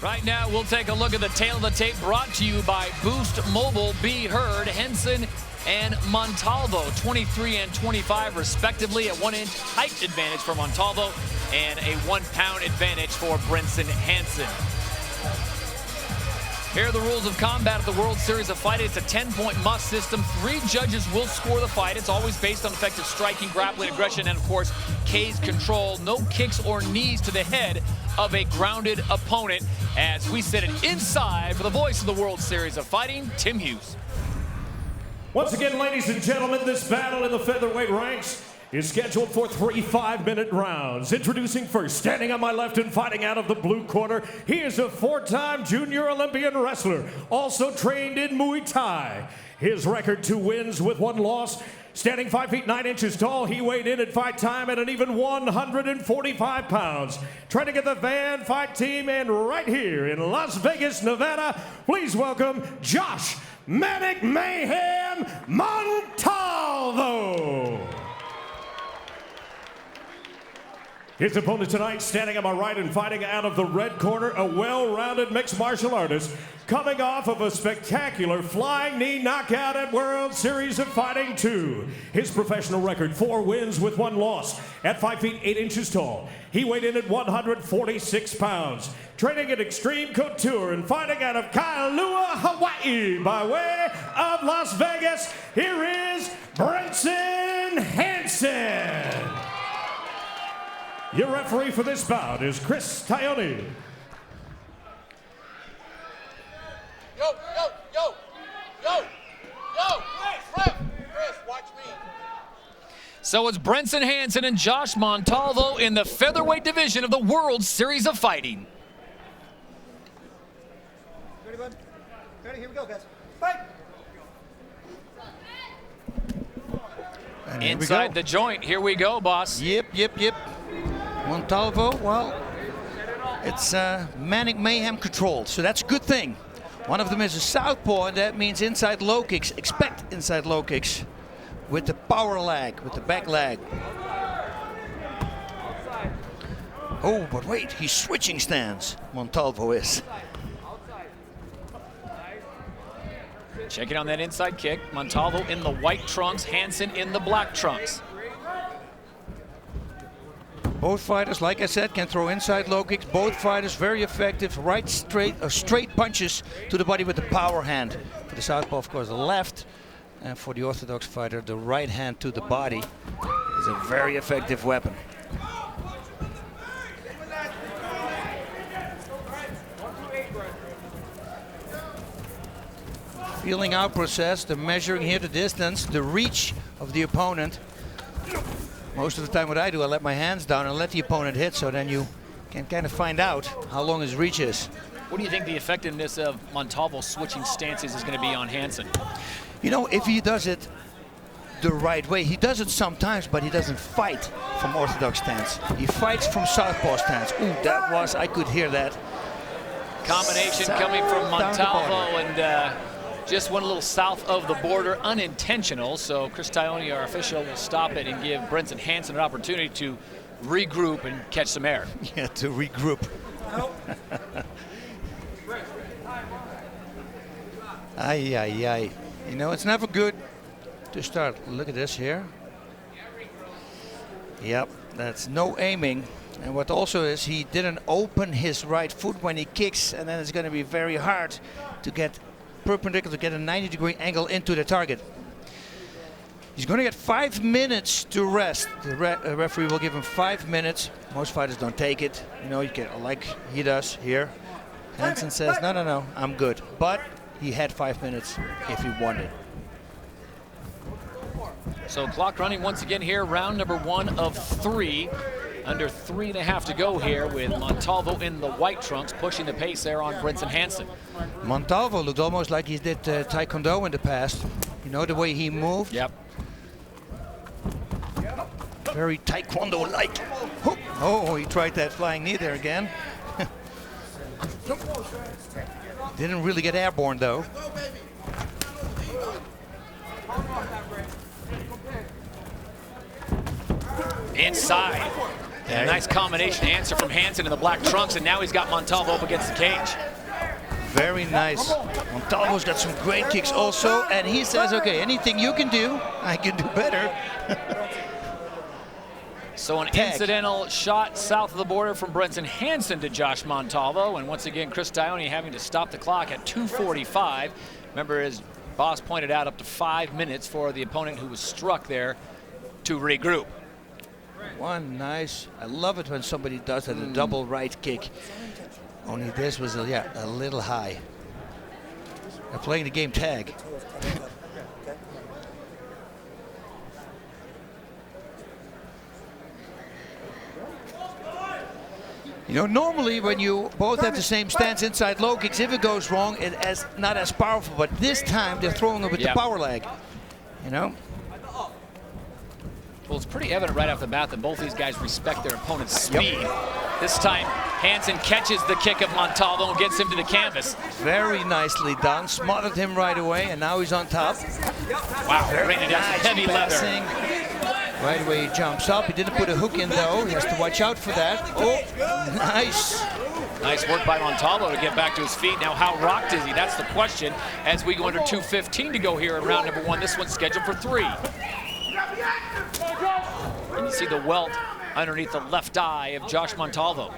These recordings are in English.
Right now, we'll take a look at the tail of the tape brought to you by Boost Mobile. Be heard, Hansen and Montalvo, 23 and 25 respectively. A 1-inch height advantage for Montalvo and a 1-pound advantage for Brenson Hansen. Here are the rules of combat of the World Series of Fighting. It's a 10-point must system. 3 judges will score the fight. It's always based on effective striking, grappling, aggression, and of course, cage control. No kicks or knees to the head of a grounded opponent. As we set it inside for the voice of the World Series of Fighting, Tim Hughes. Once again, ladies and gentlemen, this battle in the featherweight ranks is scheduled for 3 5-minute rounds. Introducing first, standing on my left and fighting out of the blue corner, he is a 4-time junior Olympian wrestler, also trained in Muay Thai. His record: 2 wins with 1 loss. Standing 5 feet 9 inches tall, he weighed in at fight time at an even 145 pounds. Training at the Van Fight Team and right here in Las Vegas, Nevada, please welcome Josh Manic Mayhem Montalvo. His opponent tonight, standing on my right and fighting out of the red corner, a well-rounded mixed martial artist, coming off of a spectacular flying knee knockout at World Series of Fighting 2. His professional record: 4 wins with 1 loss. At 5 feet 8 inches tall, he weighed in at 146 pounds. Training at Extreme Couture and fighting out of Kailua, Hawaii, by way of Las Vegas, here is Brenson Hansen. Your referee for this bout is Chris Tione. Yo, Chris, watch me. So it's Brenson Hansen and Josh Montalvo in the featherweight division of the World Series of Fighting. Ready, bud? Ready, here we go, guys. Fight! And Inside the joint, here we go, boss. Yep. Montalvo, well, it's Manic Mayhem controlled, so that's a good thing. One of them is a southpaw, and that means inside low kicks. Expect inside low kicks with the power leg, with the back leg. Oh, but wait, he's switching stance, Montalvo is. Checking on that inside kick. Montalvo in the white trunks, Hansen in the black trunks. Both fighters, like I said, can throw inside low kicks. Both fighters very effective, right straight punches to the body with the power hand. For the southpaw, of course, the left, and for the orthodox fighter, the right hand to the body is a very effective weapon. Feeling out process, the measuring here the distance, the reach of the opponent. Most of the time what I do, I let my hands down and let the opponent hit, so then you can kind of find out how long his reach is. What do you think the effectiveness of Montalvo switching stances is going to be on Hansen? You know, if he does it the right way, he does it sometimes, but he doesn't fight from orthodox stance. He fights from southpaw stance. Ooh, that was, I could hear that. Combination coming from Montalvo and just went a little south of the border, unintentional. So Chris Tione, our official, will stop it and give Brenson Hansen an opportunity to regroup and catch some air. Yeah, to regroup. Ay. You know, it's never good to start. Look at this here. Yep, that's no aiming. And what also is, he didn't open his right foot when he kicks, and then it's going to be very hard to get perpendicular, to get a 90-degree angle into the target. He's going to get 5 minutes to rest. The referee will give him 5 minutes. Most fighters don't take it. You know, you can, like he does here. Hansen says, no, I'm good. But he had 5 minutes if he wanted. So clock running once again here, round number 1 of 3. Under 3.5 to go here with Montalvo in the white trunks, pushing the pace there on Brenson Hansen. Montalvo looked almost like he did Taekwondo in the past. You know, the way he moved? Yep. Very Taekwondo-like. Oh, he tried that flying knee there again. Didn't really get airborne, though. Inside. And a nice combination answer from Hansen in the black trunks, and now he's got Montalvo up against the cage. Very nice. Montalvo's got some great kicks also, and he says, okay, anything you can do, I can do better. So an incidental shot south of the border from Brenson Hansen to Josh Montalvo, and once again, Chris Dione having to stop the clock at 2:45. Remember, as Boss pointed out, up to 5 minutes for the opponent who was struck there to regroup. One nice, I love it when somebody does that, a double right kick. Only this was, a little high. They're playing the game tag. You know, normally when you both have the same stance inside low kicks, if it goes wrong, it's not as powerful. But this time they're throwing it with the power leg. You know? Well, it's pretty evident right off the bat that both these guys respect their opponent's speed. This time, Hansen catches the kick of Montalvo and gets him to the canvas. Very nicely done. Smothered him right away, and now he's on top. Wow, raining down some heavy leather. Right away he jumps up. He didn't put a hook in though. He has to watch out for that. Oh, nice. Nice work by Montalvo to get back to his feet. Now, how rocked is he? That's the question as we go under 2:15 to go here in round number 1. This one's scheduled for 3. And you see the welt underneath the left eye of Josh Montalvo.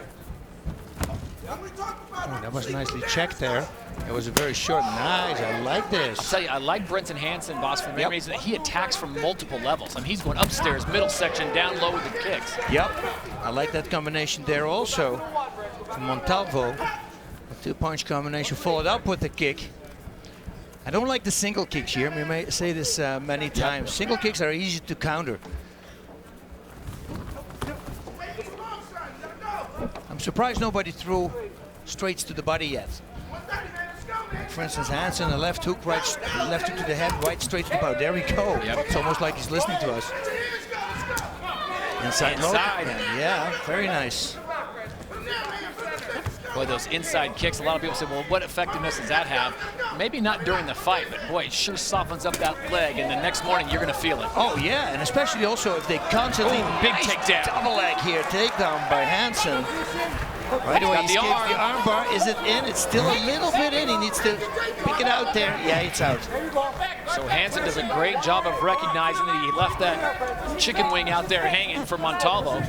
Oh, that was nicely checked there. It was a very short, nice. I like this. I'll tell you, I like Brenson Hansen, Boss, for the main reason that he attacks from multiple levels. I mean, he's going upstairs, middle section, down low with the kicks. Yep, I like that combination there also from Montalvo. A two-punch combination followed up with the kick. I don't like the single kicks here. We may say this many times. Single kicks are easy to counter. I'm surprised nobody threw straights to the body yet. For instance, Hansen, a left hook, left hook to the head, right straight to the body. There we go. Yep. It's almost like he's listening to us. Inside. Yeah, very nice. Boy, those inside kicks, a lot of people say, well, what effectiveness does that have? Maybe not during the fight, but boy, it sure softens up that leg, and the next morning you're going to feel it. Oh, yeah, and especially also if they constantly... big takedown. Double leg here, takedown by Hansen. Right away, he skips the arm bar. Is it in? It's still a little bit in. He needs to pick it out there. Yeah, it's out. So Hansen does a great job of recognizing that he left that chicken wing out there hanging for Montalvo.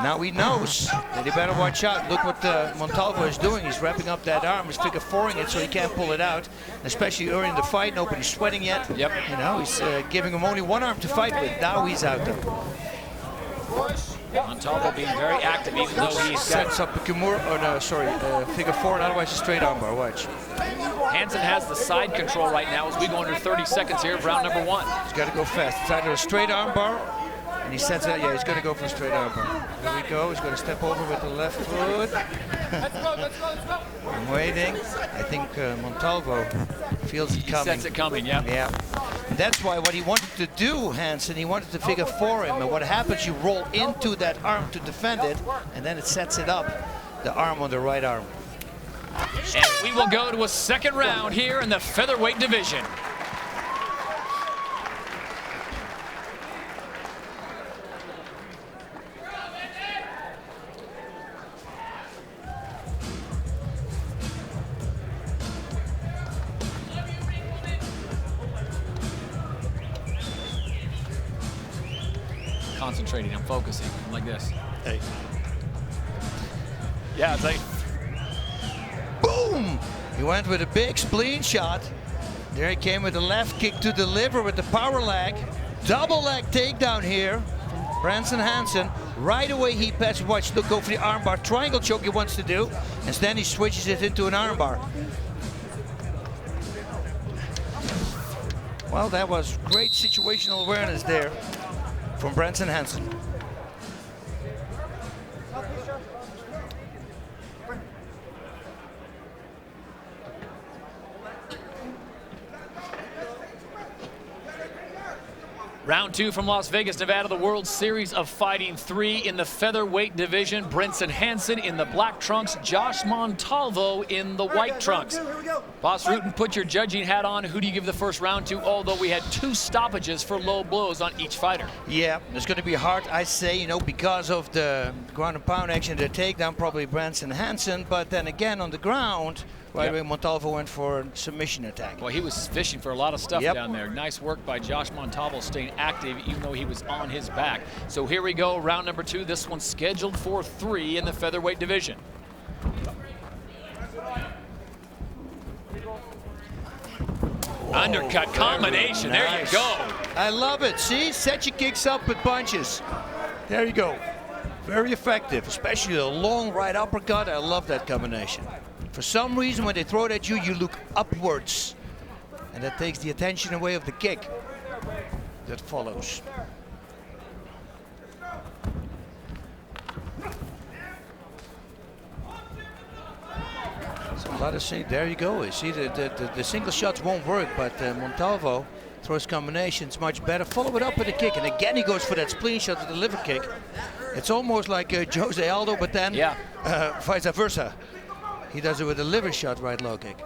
Now he knows that he better watch out. Look what Montalvo is doing. He's wrapping up that arm. He's figure fouring it so he can't pull it out. Especially early in the fight. Nobody's sweating yet. Yep. You know, he's giving him only one arm to fight with. Now he's out there. Montalvo being very active, even though he sets up a Kimura, or no, sorry, figure four, and otherwise a straight armbar. Watch. Hansen has the side control right now as we go under 30 seconds here of round number 1. He's got to go fast. It's either a straight armbar, and he sets it. Yeah, he's going to go for a straight armbar. There we go. He's going to step over with the left foot. Let's go. I'm waiting. I think Montalvo feels it coming. He sets it coming. Yeah. Yeah. And that's why what he wanted to do, Hansen, he wanted to figure four him. And what happens, you roll into that arm to defend it, and then it sets it up, the arm on the right arm. And we will go to a second round here in the featherweight division. Concentrating, I'm focusing. I'm like this. Hey. Yeah, it's like... Boom! He went with a big spleen shot. There he came with a left kick to the liver with the power leg. Double leg takedown here from Brenson Hansen. Right away he passes. Watch, look, go for the armbar. Triangle choke he wants to do. And then he switches it into an armbar. Well, that was great situational awareness there from Brenson Hansen. Round 2 from Las Vegas, Nevada, the World Series of Fighting 3 in the featherweight division. Brenson Hansen in the black trunks, Josh Montalvo in the white trunks. Boss Rutten, put your judging hat on. Who do you give the first round to, although we had 2 stoppages for low blows on each fighter? Yeah, it's going to be hard, I say, you know, because of the ground and pound action, the takedown, probably Brenson Hansen, but then again on the ground, right away, Montalvo went for a submission attack. Well, he was fishing for a lot of stuff down there. Nice work by Josh Montalvo, staying active even though he was on his back. So here we go, round number 2. This one's scheduled for 3 in the featherweight division. Undercut combination, there you go. I love it, see? Set your kicks up with punches. There you go. Very effective, especially a long right uppercut. I love that combination. For some reason, when they throw it at you, you look upwards. And that takes the attention away of the kick that follows. So let us see, there you go. You see, the single shots won't work, but Montalvo throws combinations much better. Follow it up with a kick, and again he goes for that spleen shot with the liver kick. It's almost like Jose Aldo, but then vice versa. He does it with a liver shot, right low kick.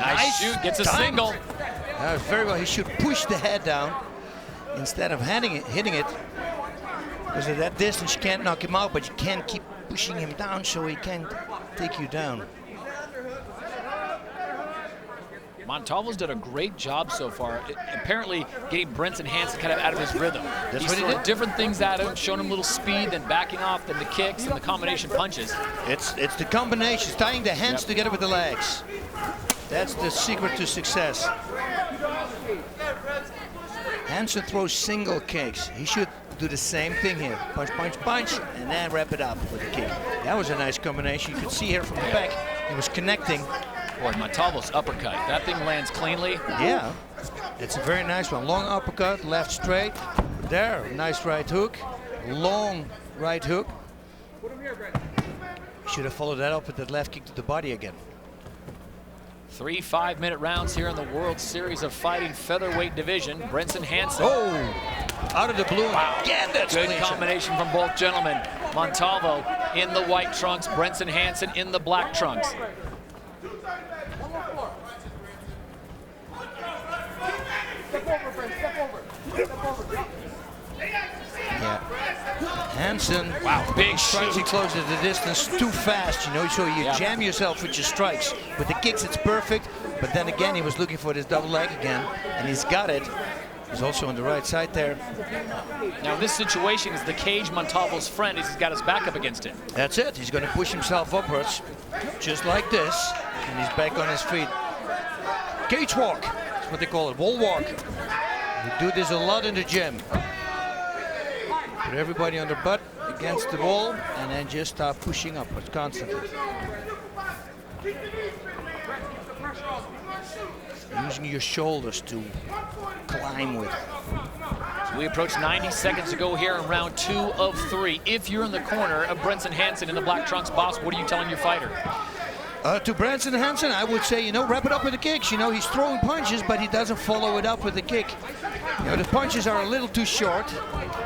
Nice shoot, gets a single. That was very well. He should push the head down instead of hitting it. Because at that distance you can't knock him out, but you can keep pushing him down so he can't take you down. Montalvo's done a great job so far, apparently getting Brenson Hansen kind of out of his rhythm. He's throwing different things at him, showing him a little speed, then backing off, then the kicks and the combination punches. It's the combinations, tying the hands together with the legs. That's the secret to success. Hansen throws single kicks. He should do the same thing here. Punch, punch, punch, and then wrap it up with a kick. That was a nice combination. You could see here from the back, he was connecting. Boy, Montalvo's uppercut, that thing lands cleanly. Yeah, it's a very nice one. Long uppercut, left straight. There, nice right hook. Long right hook. Should have followed that up with that left kick to the body again. 3 5-minute rounds here in the World Series of Fighting featherweight division. Brenson Hansen. Oh, out of the blue. Wow. Again, that's good combination from both gentlemen. Montalvo in the white trunks, Brenson Hansen in the black trunks. Yeah. Hansen, big trying to close the distance too fast, you know, so you jam yourself with your strikes. With the kicks, it's perfect, but then again, he was looking for this double leg again, and he's got it. He's also on the right side there. Now, this situation is the cage Montalvo's friend as he's got his back up against it. That's it. He's going to push himself upwards, just like this, and he's back on his feet. Cage walk, that's what they call it, wall walk. We do this a lot in the gym. Put everybody on their butt against the wall, and then just start pushing upwards constantly. Using your shoulders to climb with. So we approach 90 seconds to go here in round 2 of 3. If you're in the corner of Brenson Hansen in the black trunks, boss, what are you telling your fighter? To Brenson Hansen, I would say, you know, wrap it up with the kicks. You know, he's throwing punches, but he doesn't follow it up with the kick. You know, the punches are a little too short,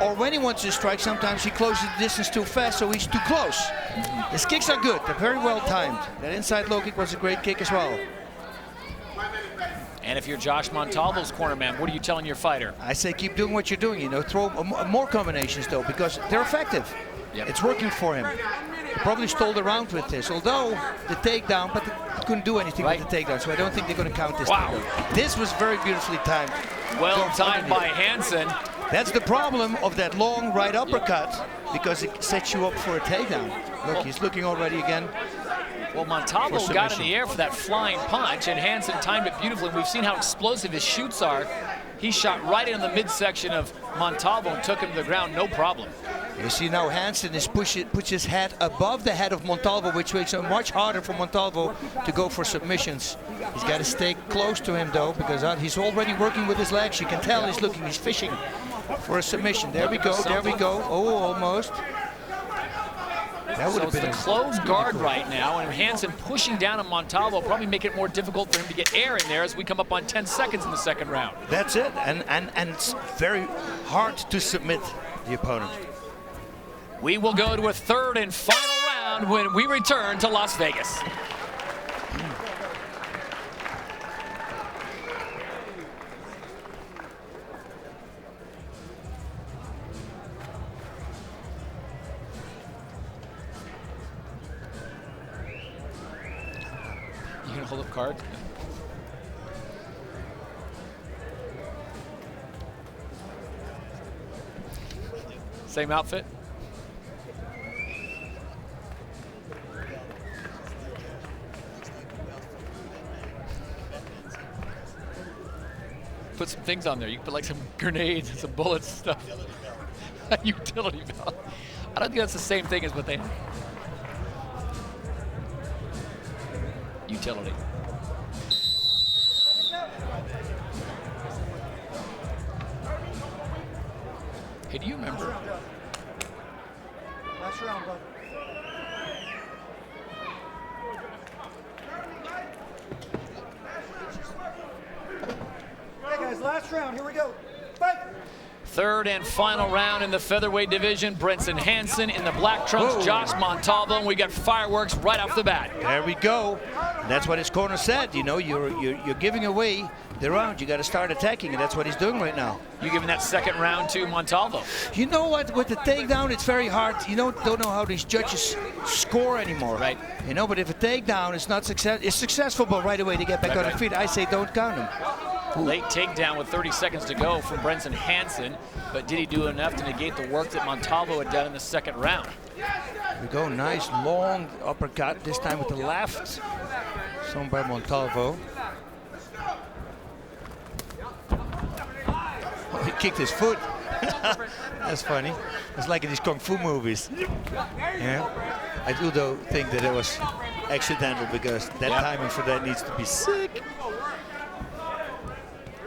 or when he wants to strike, sometimes he closes the distance too fast, so he's too close. His kicks are good. They're very well timed. That inside low kick was a great kick as well. And if you're Josh Montalvo's corner man, what are you telling your fighter? I say keep doing what you're doing, you know, throw more combinations though, because they're effective. Yep. It's working for him. He probably stole the round with this, although the takedown, but he couldn't do anything with the takedown, so I don't think they're going to count this takedown. This was very beautifully timed. Well timed by Hansen. That's the problem of that long right uppercut, because it sets you up for a takedown. Look, he's looking already again. Well, Montalvo got in the air for that flying punch, and Hansen timed it beautifully. We've seen how explosive his shoots are. He shot right in the midsection of Montalvo and took him to the ground, no problem. You see now Hansen is puts his head above the head of Montalvo, which makes it much harder for Montalvo to go for submissions. He's got to stay close to him though, because he's already working with his legs. You can tell he's looking, he's fishing for a submission. There we go, there we go. Oh, almost. That would So have it's been the closed guard right now, and Hansen pushing down on Montalvo probably make it more difficult for him to get air in there as we come up on 10 seconds in the second round. That's it, and it's very hard to submit the opponent. We will go to a third and final round when we return to Las Vegas. You gonna hold up cards? Same outfit? Put some things on there. You can put like some grenades and some bullets and stuff. Utility belt. I don't think that's the same thing as what they have. Utility. Hey, do you remember? Last round, bud. Okay, guys, last round. Here we go. Fight! Third and final round in the featherweight division. Brenson Hansen in the black trunks, Whoa. Josh Montalvo, and we got fireworks right off the bat. There we go. That's what his corner said. You know, you're giving away the round. You got to start attacking, and that's what he's doing right now. You giving that second round to Montalvo? You know what? With the takedown, it's very hard. You don't know how these judges score anymore. Right. You know, but if a takedown is not it's successful, but right away to get back on their feet, I say don't count him. Late takedown with 30 seconds to go from Brenson Hansen, but did he do enough to negate the work that Montalvo had done in the second round? We go, nice long uppercut, this time with the left. Thrown by Montalvo. Oh, he kicked his foot. That's funny. It's like in these kung fu movies. Yeah. I do though think that it was accidental because that timing for that needs to be sick.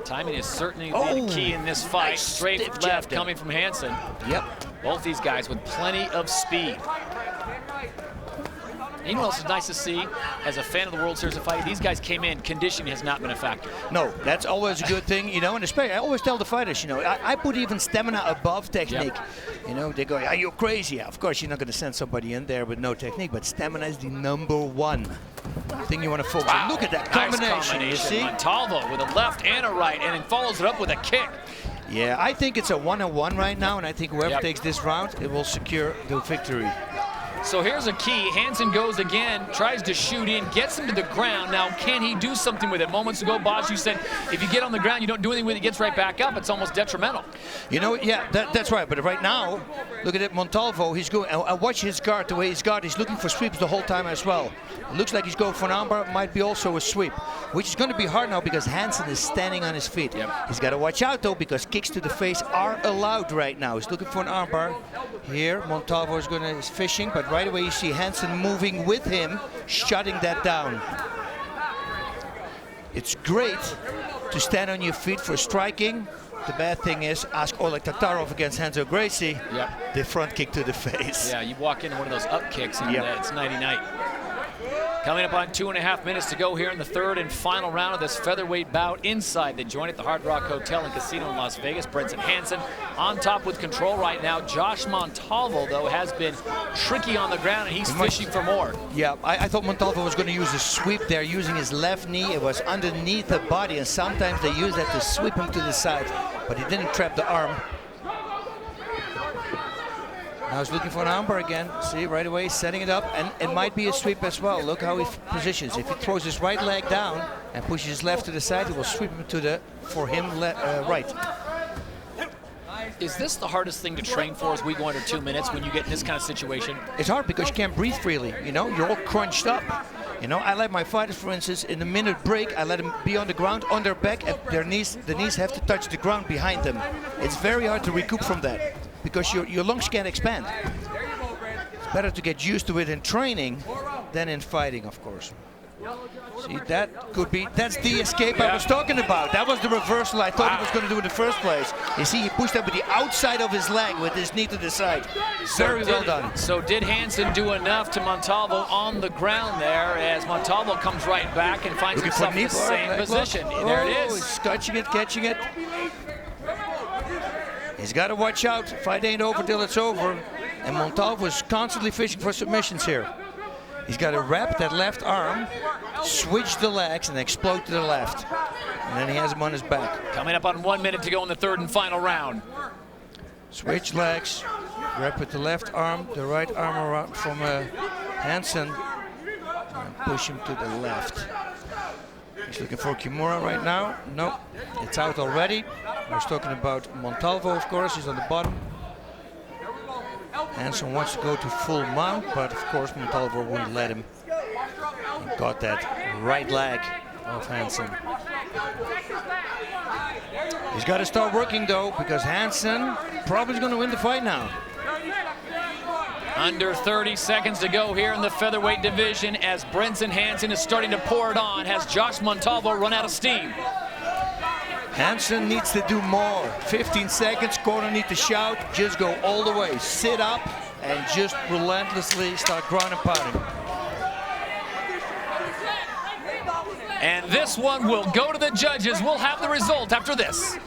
Timing is certainly the key in this fight. Nice Straight stiff left jab coming from Hansen. Yep. Both these guys with plenty of speed. You know what else is nice to see? As a fan of the World Series of Fighting, these guys came in, conditioning has not been a factor. No, that's always a good thing, you know, and especially, I always tell the fighters, you know, I put even stamina above technique. Yep. You know, they go, are you crazy? Yeah, of course, you're not going to send somebody in there with no technique, but stamina is the #1 thing you want to focus on. Look at that combination, you see? Montalvo with a left and a right, and then follows it up with a kick. Yeah, I think it's a 1-on-1 right now, and I think whoever takes this round, it will secure the victory. So here's a key. Hansen goes again, tries to shoot in, gets him to the ground. Now, can he do something with it? Moments ago, Bosch, you said if you get on the ground, you don't do anything with it, it gets right back up. It's almost detrimental. You know, yeah, that's right. But right now, look at it, Montalvo, he's going, and watch his guard, the way he's guard. He's looking for sweeps the whole time as well. It looks like he's going for an armbar, might be also a sweep, which is going to be hard now because Hansen is standing on his feet. Yep. He's got to watch out, though, because kicks to the face are allowed right now. He's looking for an armbar. Here, Montalvo is fishing, but right away you see Hansen moving with him, shutting that down. It's great to stand on your feet for striking. The bad thing is, ask Oleg Tatarov against Renzo Gracie, the front kick to the face. Yeah, you walk into one of those up kicks and it's nighty-night. Coming up on 2.5 minutes to go here in the third and final round of this featherweight bout inside the joint at the Hard Rock Hotel and Casino in Las Vegas. Brenson Hansen on top with control right now. Josh Montalvo, though, has been tricky on the ground, and he's fishing for more. Yeah, I thought Montalvo was going to use a sweep there, using his left knee. It was underneath the body, and sometimes they use that to sweep him to the side, but he didn't trap the arm. Now he's looking for an armbar again. See, right away, setting it up, and it might be a sweep as well. Look how he positions. If he throws his right leg down and pushes his left to the side, he will sweep him to the, right. Is this the hardest thing to train for as we go under 2 minutes when you get in this kind of situation? It's hard because you can't breathe freely, you know? You're all crunched up. You know, I let my fighters, for instance, in a minute break, I let them be on the ground, on their back, and the knees have to touch the ground behind them. It's very hard to recoup from that, because your lungs can't expand. It's better to get used to it in training than in fighting, of course. See, that's the escape I was talking about. That was the reversal I thought he was going to do in the first place. You see, he pushed up with the outside of his leg with his knee to the side. Very well done. So did Hansen do enough to Montalvo on the ground there as Montalvo comes right back and finds himself in the same position? There it is. He's catching it, catching it. He's got to watch out. Fight ain't over till it's over. And Montalvo is constantly fishing for submissions here. He's got to wrap that left arm, switch the legs, and explode to the left. And then he has him on his back. Coming up on 1 minute to go in the third and final round. Switch legs, wrap with the left arm, the right arm around from Hansen, and push him to the left. He's looking for Kimura right now. Nope, it's out already. I was talking about Montalvo, of course. He's on the bottom. Hansen wants to go to full mount, but of course Montalvo wouldn't let him. He got that right leg of Hansen. He's got to start working though, because Hansen probably is going to win the fight now. Under 30 seconds to go here in the featherweight division as Brenson Hansen is starting to pour it on. Has Josh Montalvo run out of steam? Hansen needs to do more. 15 seconds, corner need to shout, just go all the way. Sit up and just relentlessly start ground and pounding. And this one will go to the judges. We'll have the result after this.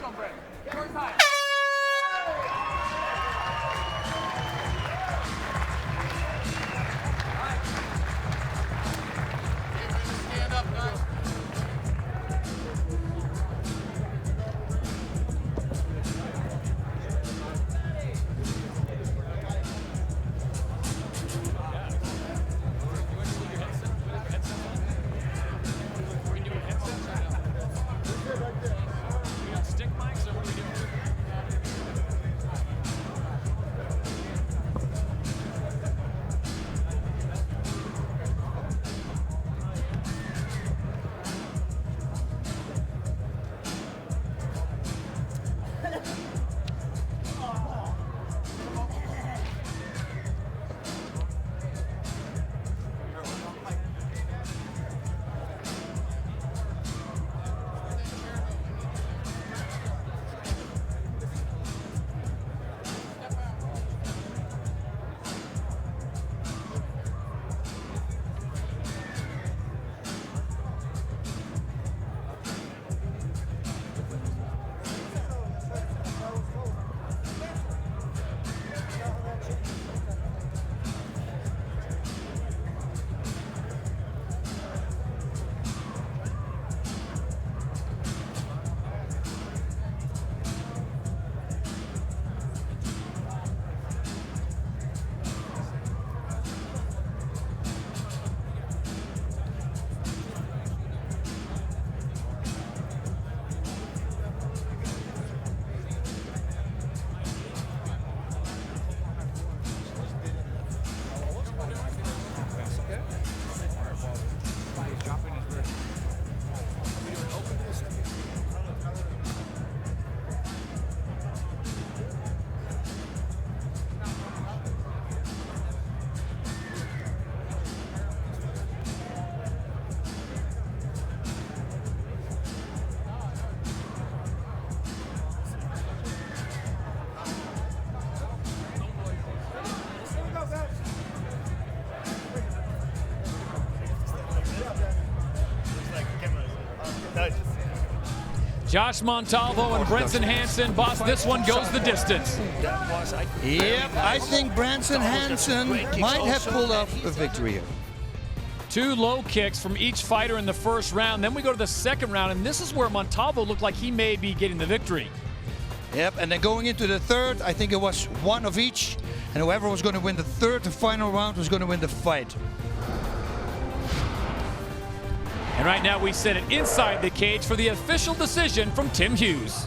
Josh Montalvo and Brenson Hansen. Boss, this one goes the distance. Yep, I think Brenson Hansen might have pulled off a victory here. 2 low kicks from each fighter in the first round. Then we go to the second round, and this is where Montalvo looked like he may be getting the victory. Yep, and then going into the third, I think it was 1 of each. And whoever was going to win the third and final round was going to win the fight. And right now we set it inside the cage for the official decision from Tim Hughes.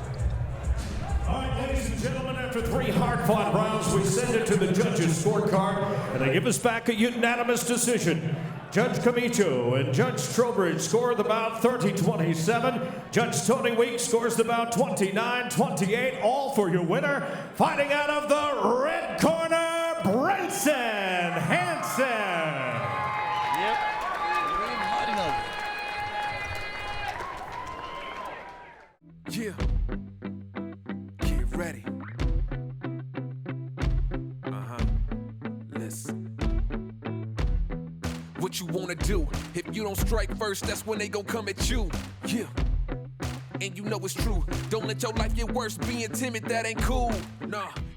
All right, ladies and gentlemen, after 3 hard-fought rounds, we send it to the judges' scorecard, and they give us back a unanimous decision. Judge Camacho and Judge Trowbridge score the bout 30-27. Judge Tony Weeks scores the bout 29-28. All for your winner, fighting out of the red corner, Brenson Hansen. Yep. Yeah. Get ready. Listen. What you wanna do? If you don't strike first, that's when they gon' come at you. Yeah. And you know it's true. Don't let your life get worse. Being timid, that ain't cool. Nah.